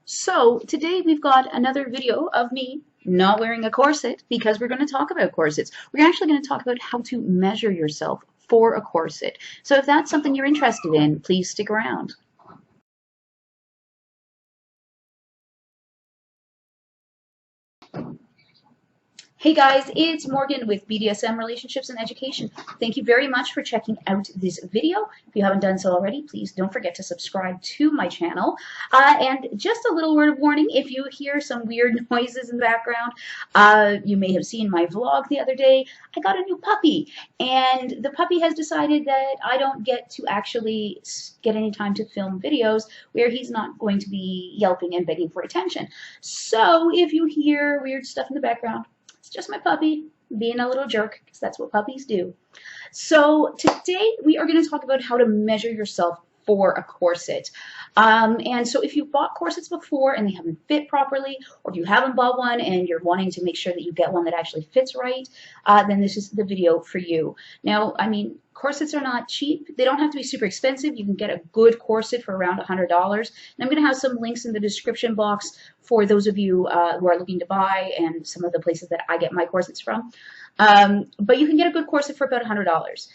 So today we've got another video of me not wearing a corset because we're going to talk about corsets. We're actually going to talk about how to measure yourself for a corset. So if that's something you're interested in, please stick around. Hey guys, it's Morgan with BDSM Relationships and Education. Thank you very much for checking out this video. If you haven't done so already, please don't forget to subscribe to my channel. And just a little word of warning, if you hear some weird noises in the background, you may have seen my vlog the other day. I got a new puppy, and the puppy has decided that I don't get to actually get any time to film videos where he's not going to be yelping and begging for attention. So if you hear weird stuff in the background, it's just my puppy being a little jerk, because that's what puppies do. So today we are going to talk about how to measure yourself for a corset. And so if you've bought corsets before and they haven't fit properly, or if you haven't bought one and you're wanting to make sure that you get one that actually fits right, then this is the video for you. Now, I mean, corsets are not cheap. They don't have to be super expensive. You can get a good corset for around $100. And I'm going to have some links in the description box for those of you who are looking to buy and some of the places that I get my corsets from. But you can get a good corset for about $100.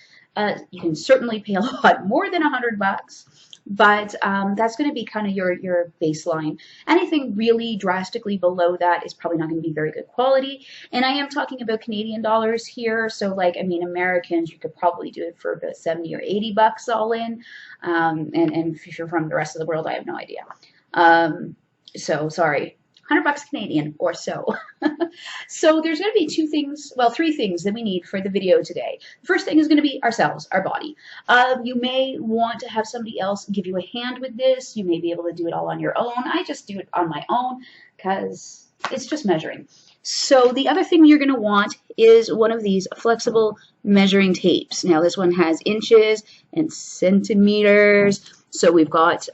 You can certainly pay a lot more than $100, but that's going to be kind of your baseline. Anything really drastically below that is probably not going to be very good quality. And I am talking about Canadian dollars here, so like, I mean, Americans, you could probably do it for about 70 or 80 bucks all in. And if you're from the rest of the world, I have no idea. So sorry. 100 bucks Canadian or so. So there's going to be three things that we need for the video today. The first thing is going to be ourselves, our body. You may want to have somebody else give you a hand with this. You may be able to do it all on your own. I just do it on my own because it's just measuring. So the other thing you're going to want is one of these flexible measuring tapes. Now this one has inches and centimeters. So we've got,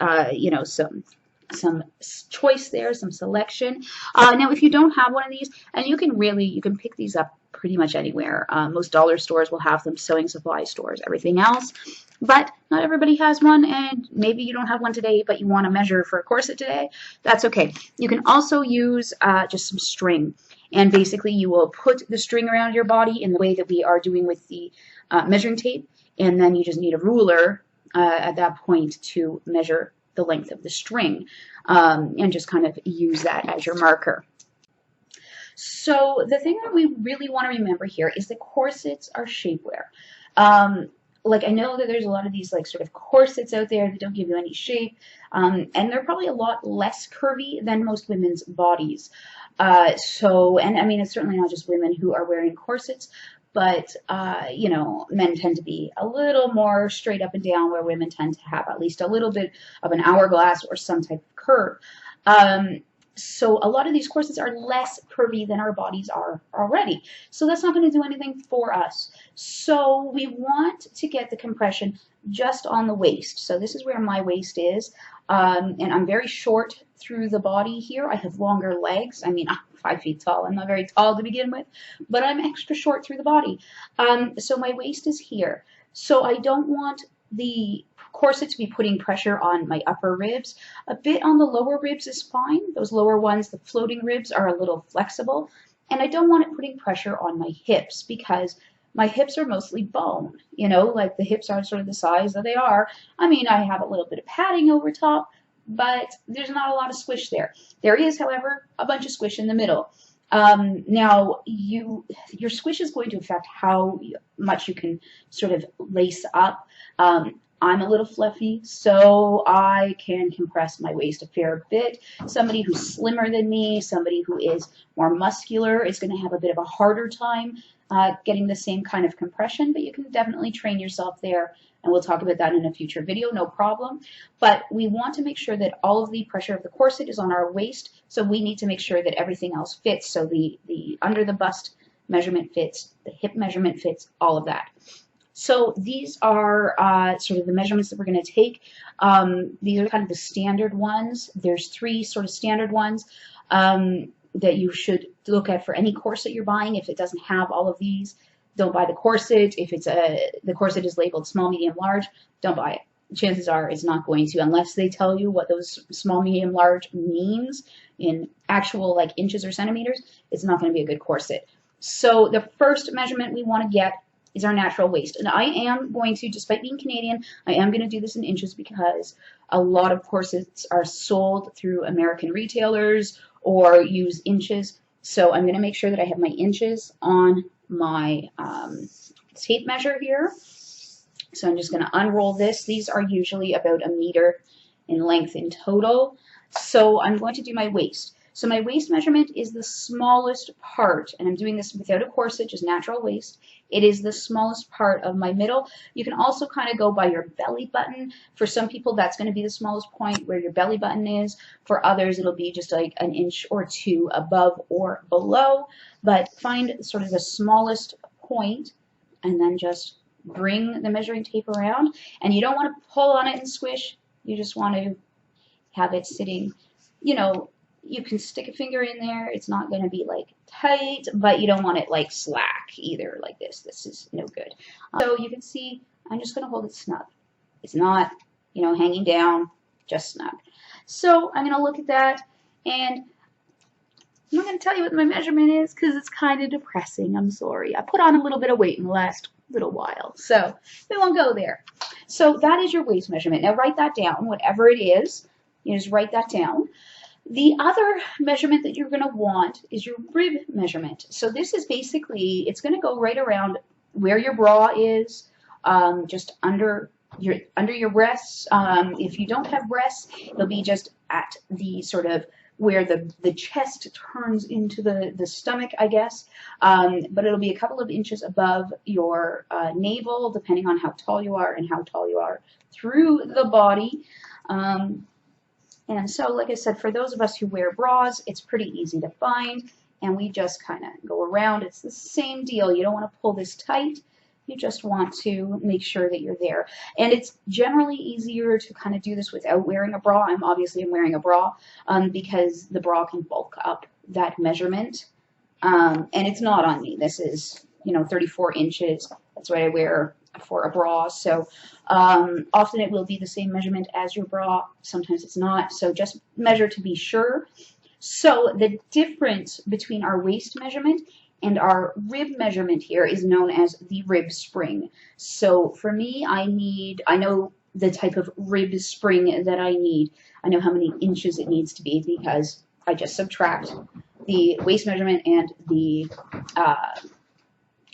some choice there, some selection. Now, if you don't have one of these, and you can pick these up pretty much anywhere. Most dollar stores will have them, sewing supply stores, everything else. But not everybody has one, and maybe you don't have one today, but you want to measure for a corset today. That's okay. You can also use just some string. And basically, you will put the string around your body in the way that we are doing with the measuring tape. And then you just need a ruler at that point to measure the length of the string, and just kind of use that as your marker. So the thing that we really want to remember here is that corsets are shapewear. Like, I know that there's a lot of these like sort of corsets out there that don't give you any shape, and they're probably a lot less curvy than most women's bodies. And I mean, it's certainly not just women who are wearing corsets, but, men tend to be a little more straight up and down, where women tend to have at least a little bit of an hourglass or some type of curve. So a lot of these corsets are less curvy than our bodies are already. So that's not going to do anything for us. So we want to get the compression just on the waist. So this is where my waist is. And I'm very short through the body here. I have longer legs. I mean, I'm 5 feet tall. I'm not very tall to begin with, but I'm extra short through the body. So my waist is here. So I don't want the corset to be putting pressure on my upper ribs. A bit on the lower ribs is fine. Those lower ones, the floating ribs, are a little flexible. And I don't want it putting pressure on my hips, because my hips are mostly bone, like the hips are sort of the size that they are. I mean, I have a little bit of padding over top, but there's not a lot of squish there. There is, however, a bunch of squish in the middle. Now, your squish is going to affect how much you can sort of lace up. I'm a little fluffy, so I can compress my waist a fair bit. Somebody who's slimmer than me, somebody who is more muscular, is going to have a bit of a harder time getting the same kind of compression, but you can definitely train yourself there, and we'll talk about that in a future video, no problem. But we want to make sure that all of the pressure of the corset is on our waist, so we need to make sure that everything else fits. So the under the bust measurement fits, the hip measurement fits, all of that. So these are sort of the measurements that we're going to take. These are kind of the standard ones. There's 3 sort of standard ones that you should look at for any corset you're buying. If it doesn't have all of these, don't buy the corset. If it's the corset is labeled small, medium, large, don't buy it. chances are it's not going to, unless they tell you what those small, medium, large means in actual like inches or centimeters, it's not going to be a good corset. So the first measurement we want to get is our natural waist. And I am going to, despite being Canadian, I am going to do this in inches because a lot of corsets are sold through American retailers or use inches. So I'm going to make sure that I have my inches on my tape measure here. So I'm just going to unroll this. These are usually about 1 meter in length in total. So I'm going to do my waist. So my waist measurement is the smallest part, and I'm doing this without a corset, just natural waist. It is the smallest part of my middle. You can also kind of go by your belly button. For some people, that's going to be the smallest point where your belly button is. For others, it'll be just like 1 inch or 2 above or below. But find sort of the smallest point and then just bring the measuring tape around. And you don't want to pull on it and squish. You just want to have it sitting, you know, you can stick a finger in there. It's not going to be like tight, but you don't want it like slack either, like this. This is no good. So you can see I'm just going to hold it snug. It's not, you know, hanging down, just snug. So I'm going to look at that, and I'm not going to tell you what my measurement is because it's kind of depressing. I'm sorry. I put on a little bit of weight in the last little while, so we won't go there. So that is your waist measurement. Now write that down, whatever it is. You just write that down. The other measurement that you're going to want is your rib measurement. So this is basically, it's going to go right around where your bra is, just under your breasts. If you don't have breasts, it'll be just at the sort of where the chest turns into the stomach, I guess. But it'll be a couple of inches above your navel, depending on how tall you are and how tall you are through the body. And so, like I said, for those of us who wear bras, it's pretty easy to find, and we just kind of go around. It's the same deal. You don't want to pull this tight. You just want to make sure that you're there. And it's generally easier to kind of do this without wearing a bra. I'm wearing a bra because the bra can bulk up that measurement. And it's not on me. This is, you know, 34 inches. That's what I wear for a bra. So often it will be the same measurement as your bra. Sometimes it's not. So just measure to be sure. So the difference between our waist measurement and our rib measurement here is known as the rib spring. So for me, I know the type of rib spring that I need. I know how many inches it needs to be because I just subtract the waist measurement and the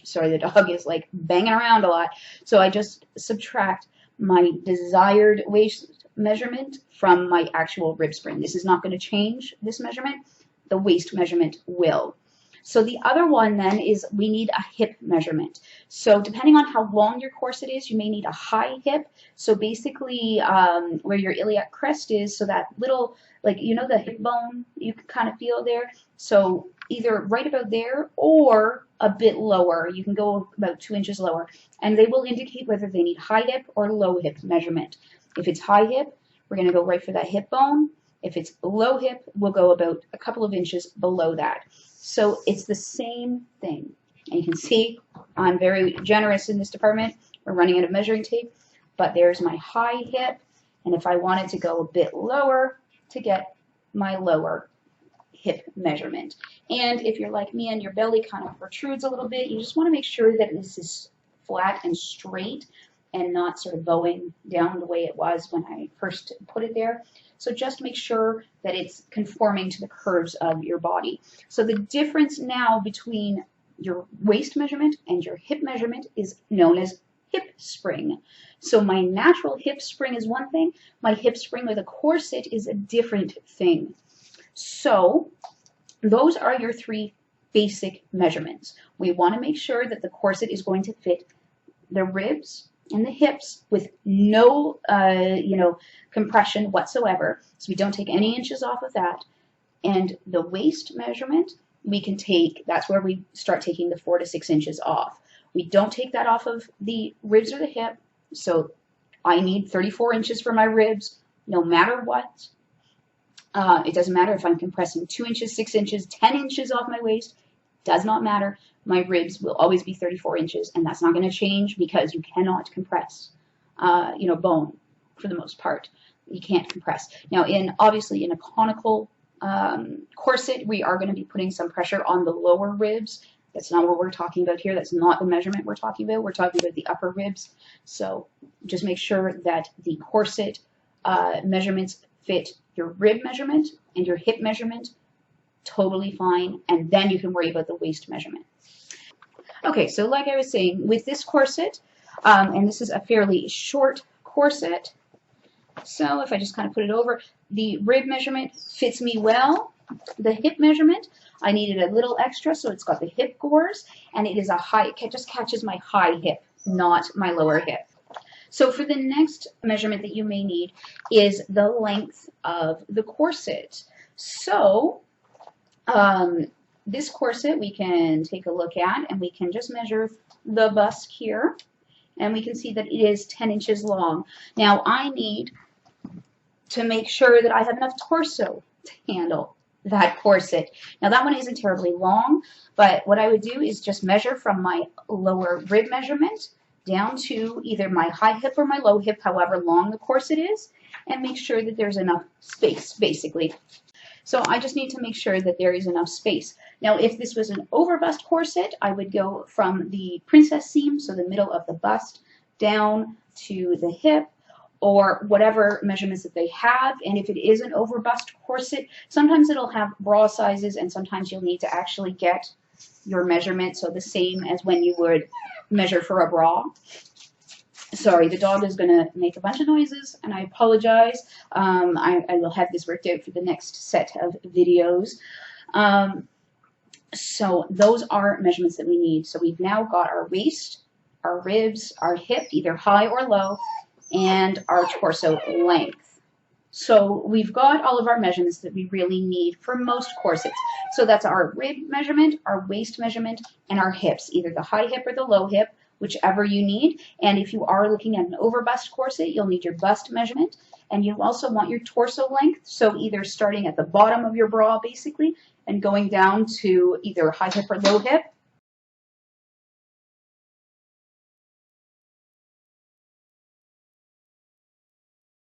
sorry, the dog is like banging around a lot. So I just subtract my desired waist measurement from my actual rib spring. This is not going to change this measurement. The waist measurement will. So the other one then is we need a hip measurement. So depending on how long your corset is, you may need a high hip. So basically where your iliac crest is, so that little, like, you know, the hip bone, you can kind of feel there. So either right about there or a bit lower. You can go about 2 inches lower. And they will indicate whether they need high hip or low hip measurement. If it's high hip, we're going to go right for that hip bone. If it's low hip, we'll go about a couple of inches below that. So it's the same thing. And you can see I'm very generous in this department. We're running out of measuring tape. But there's my high hip. And if I wanted to go a bit lower to get my lower hip measurement. And if you're like me and your belly kind of protrudes a little bit, you just want to make sure that this is flat and straight and not sort of bowing down the way it was when I first put it there. So just make sure that it's conforming to the curves of your body. So the difference now between your waist measurement and your hip measurement is known as hip spring. So my natural hip spring is one thing. My hip spring with a corset is a different thing. So those are your 3 basic measurements. We want to make sure that the corset is going to fit the ribs and the hips with no, compression whatsoever. So we don't take any inches off of that. And the waist measurement, we can take, that's where we start taking the 4 to 6 inches off. We don't take that off of the ribs or the hip. So I need 34 inches for my ribs, no matter what. It doesn't matter if I'm compressing 2 inches, 6 inches, 10 inches off my waist. Does not matter. My ribs will always be 34 inches, and that's not going to change because you cannot compress, bone for the most part. You can't compress. Now, obviously in a conical corset, we are going to be putting some pressure on the lower ribs. That's not what we're talking about here. That's not the measurement we're talking about. We're talking about the upper ribs. So just make sure that the corset measurements fit your rib measurement and your hip measurement totally fine, and then you can worry about the waist measurement. Okay, so like I was saying, with this corset, and this is a fairly short corset, so if I just kind of put it over, the rib measurement fits me well. The hip measurement, I needed a little extra, so it's got the hip gores, and it is a high, it just catches my high hip, not my lower hip. So for the next measurement that you may need is the length of the corset. So this corset we can take a look at, and we can just measure the bust here, and we can see that it is 10 inches long. Now I need to make sure that I have enough torso to handle that corset. Now that one isn't terribly long, but what I would do is just measure from my lower rib measurement down to either my high hip or my low hip, however long the corset is, and make sure that there's enough space, basically. So I just need to make sure that there is enough space. Now, if this was an overbust corset, I would go from the princess seam, so the middle of the bust, down to the hip, or whatever measurements that they have. And if it is an overbust corset, sometimes it'll have bra sizes, and sometimes you'll need to actually get your measurement, so the same as when you would measure for a bra. Sorry, the dog is going to make a bunch of noises, and I apologize. I will have this worked out for the next set of videos. So those are measurements that we need. So we've now got our waist, our ribs, our hip, either high or low, and our torso length. So we've got all of our measurements that we really need for most corsets. So that's our rib measurement, our waist measurement, and our hips, either the high hip or the low hip, whichever you need. And if you are looking at an overbust corset, you'll need your bust measurement, and you also want your torso length, so either starting at the bottom of your bra basically and going down to either high hip or low hip,